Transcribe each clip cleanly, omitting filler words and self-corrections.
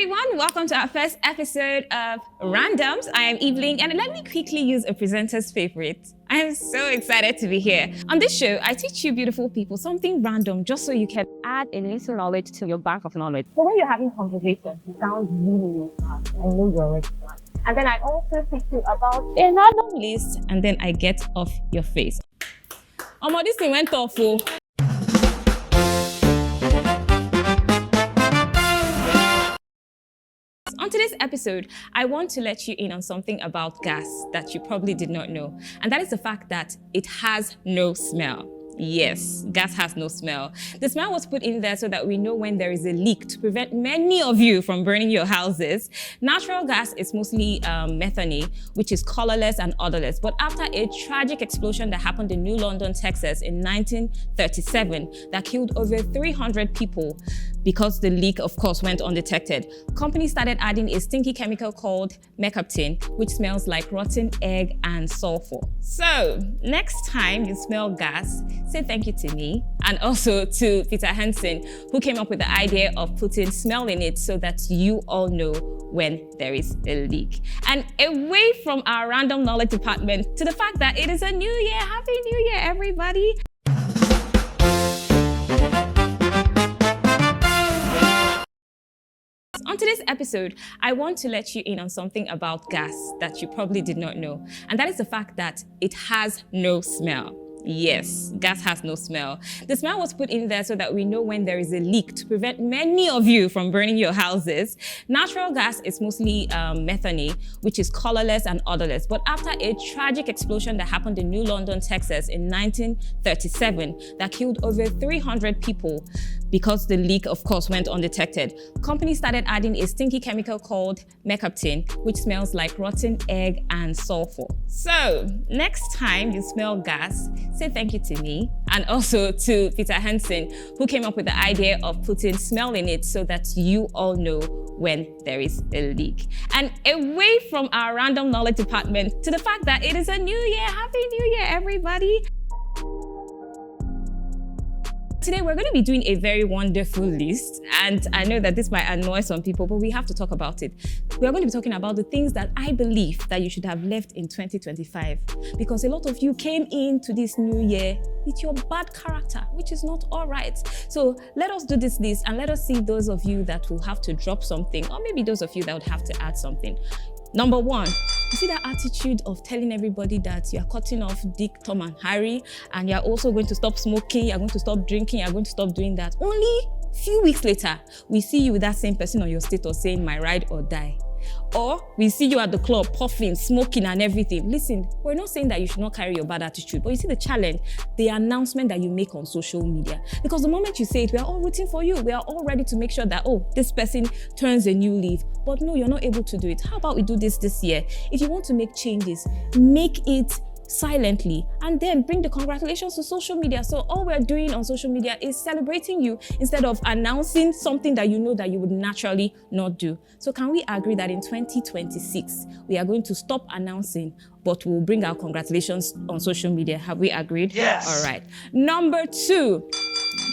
everyone, welcome to our first episode of Randoms. I am Evelyn, and let me quickly use a presenter's favorite. I am so excited to be here. On this show, I teach you beautiful people something random just so you can add a little knowledge to your bank of knowledge. So when you're having conversations, you sound really smart. I know you're already smart. And then I also teach you about a random list, and then I get off your face. This thing went off. On today's episode, I want to let you in on something about gas that you probably did not know, and that is the fact that it has no smell. Yes, gas has no smell. The smell was put in there so that we know when there is a leak to prevent many of you from burning your houses. Natural gas is mostly methane, which is colorless and odorless. But after a tragic explosion that happened in New London, Texas in 1937 that killed over 300 people because the leak, of course, went undetected, companies started adding a stinky chemical called mercaptan, which smells like rotten egg and sulfur. So next time you smell gas, say thank you to me and also to Peter Hansen, who came up with the idea of putting smell in it so that you all know when there is a leak. And away from our random knowledge department to the fact that it is a new year. Happy New Year, everybody. On today's episode, I want to let you in on something about gas that you probably did not know, and that is the fact that it has no smell. Yes, gas has no smell. The smell was put in there so that we know when there is a leak to prevent many of you from burning your houses. Natural gas is mostly methane, which is colorless and odorless. But after a tragic explosion that happened in New London, Texas in 1937 that killed over 300 people because the leak, of course, went undetected, companies started adding a stinky chemical called mercaptan, which smells like rotten egg and sulfur. So next time you smell gas, say thank you to me and also to Peter Hansen, who came up with the idea of putting smell in it so that you all know when there is a leak. And away from our random knowledge department to the fact that it is a new year. Happy New Year, everybody. Today, we're going to be doing a very wonderful list, and I know that this might annoy some people, but we have to talk about it. We're going to be talking about the things that I believe that you should have left in 2025, because a lot of you came into this new year with your bad character, which is not all right. So let us do this list and let us see those of you that will have to drop something, or maybe those of you that would have to add something. Number one, you see that attitude of telling everybody that you're cutting off Dick, Tom, and Harry, and you're also going to stop smoking, you're going to stop drinking, you're going to stop doing that. Only a few weeks later, we see you with that same person on your status saying, my ride or die. Or we see you at the club puffing, smoking and everything. Listen, we're not saying that you should not carry your bad attitude, but you see the challenge, the announcement that you make on social media. Because the moment you say it, we are all rooting for you. We are all ready to make sure that, oh, this person turns a new leaf. But no, you're not able to do it. How about we do this year? If you want to make changes, make it silently and then bring the congratulations to social media. So all we're doing on social media is celebrating you instead of announcing something that you know that you would naturally not do. So can we agree that in 2026 we are going to stop announcing, but we'll bring our congratulations on social media? Have we agreed? Yes. All right. Number two,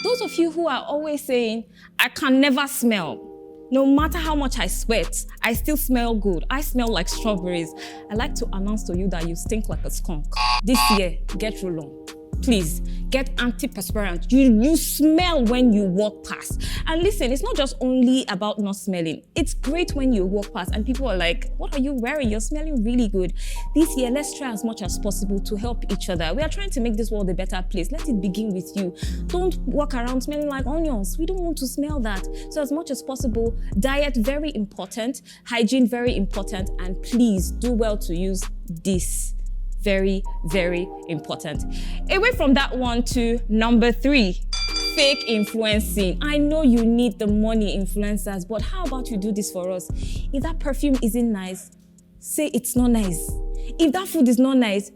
those of you who are always saying, I can never smell. No matter how much I sweat, I still smell good. I smell like strawberries. I like to announce to you that you stink like a skunk. This year, get Roll-On. Please, get antiperspirant. You smell when you walk past. And listen, it's not just only about not smelling. It's great when you walk past and people are like, what are you wearing? You're smelling really good. This year, let's try as much as possible to help each other. We are trying to make this world a better place. Let it begin with you. Don't walk around smelling like onions. We don't want to smell that. So as much as possible, diet, very important. Hygiene, very important. And please do well to use this. Very, very important. Away from that one to number three, fake influencing. I know you need the money, influencers, but how about you do this for us? If that perfume isn't nice, say it's not nice. If that food is not nice,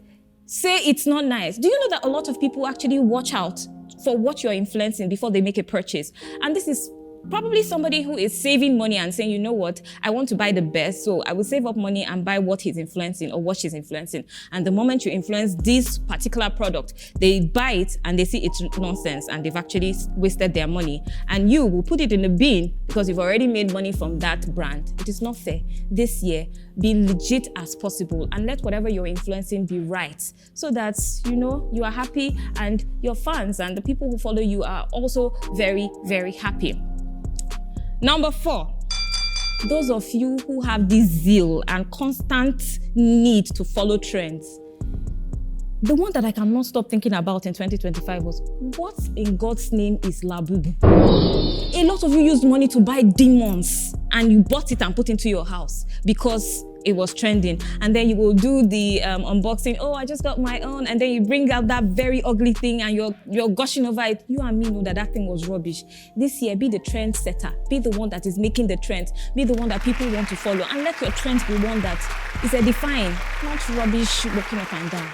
say it's not nice. Do you know that a lot of people actually watch out for what you're influencing before they make a purchase? And this is Probably somebody who is saving money and saying, you know what, I want to buy the best, so I will save up money and buy what he's influencing or what she's influencing. And the moment you influence this particular product, they buy it and they see it's nonsense and they've actually wasted their money. And you will put it in the bin because you've already made money from that brand. It is not fair. This year, be legit as possible and let whatever you're influencing be right so that, you are happy and your fans and the people who follow you are also very, very happy. Number 4, those of you who have this zeal and constant need to follow trends. The one that I cannot stop thinking about in 2025 was, what in God's name is Labubu? A lot of you used money to buy demons and you bought it and put it into your house because it was trending. And then you will do the unboxing, oh, I just got my own. And then you bring out that very ugly thing and you're gushing over it. You and me know that thing was rubbish. This year, be the trend setter. Be the one that is making the trends. Be the one that people want to follow. And let your trends be one that is edifying, not rubbish walking up and down.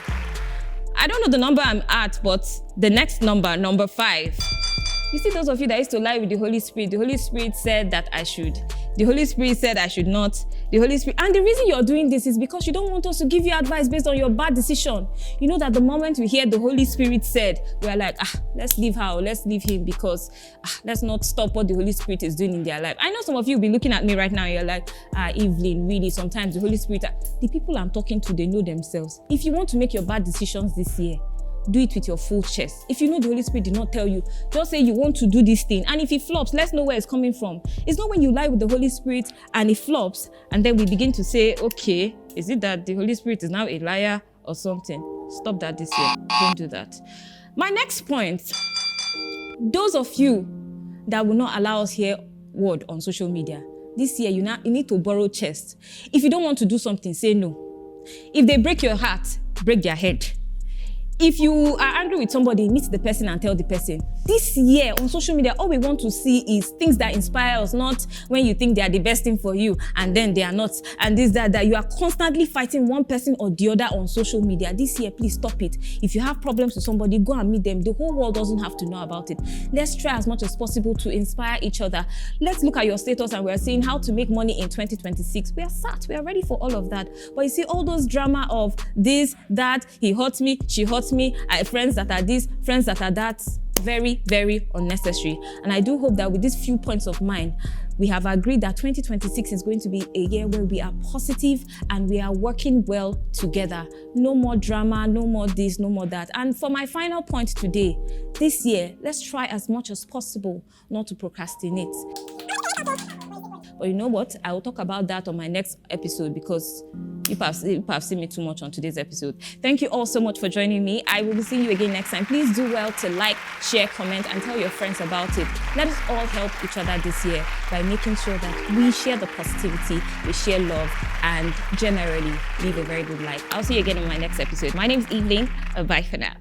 I don't know the number I'm at, but the next number 5. You see those of you that used to lie with the Holy Spirit. The Holy Spirit said that I should. The Holy Spirit said I should not. The Holy Spirit. And the reason you're doing this is because you don't want us to give you advice based on your bad decision. You know that the moment we hear the Holy Spirit said, we're like, let's leave her or let's leave him because let's not stop what the Holy Spirit is doing in their life. I know some of you will be looking at me right now and you're like, Evelyn, really, sometimes the Holy Spirit, the people I'm talking to, they know themselves. If you want to make your bad decisions this year, do it with your full chest. If you know the Holy Spirit did not tell you, just say you want to do this thing. And if it flops, let's know where it's coming from. It's not when you lie with the Holy Spirit and it flops, and then we begin to say, okay, is it that the Holy Spirit is now a liar or something? Stop that this year. Don't do that. My next point, those of you that will not allow us hear word on social media, this year you need to borrow chest. If you don't want to do something, say no. If they break your heart, break their head. If you are angry with somebody, meet the person and tell the person. This year on social media, all we want to see is things that inspire us, not when you think they are the best thing for you and then they are not. And this, that you are constantly fighting one person or the other on social media. This year, please stop it. If you have problems with somebody, go and meet them. The whole world doesn't have to know about it. Let's try as much as possible to inspire each other. Let's look at your status and we're saying how to make money in 2026. We are sat. We are ready for all of that. But you see all those drama of this, that, he hurt me, she hurt me, I have friends that are this, friends that are that. Very, very unnecessary. And I do hope that with these few points of mine, we have agreed that 2026 is going to be a year where we are positive and we are working well together. No more drama, no more this, no more that. And for my final point today, this year, let's try as much as possible not to procrastinate. But you know what? I will talk about that on my next episode because you have seen me too much on today's episode. Thank you all so much for joining me. I will be seeing you again next time. Please do well to like, share, comment, and tell your friends about it. Let us all help each other this year by making sure that we share the positivity, we share love, and generally live a very good life. I'll see you again in my next episode. My name is Evelyn. Bye for now.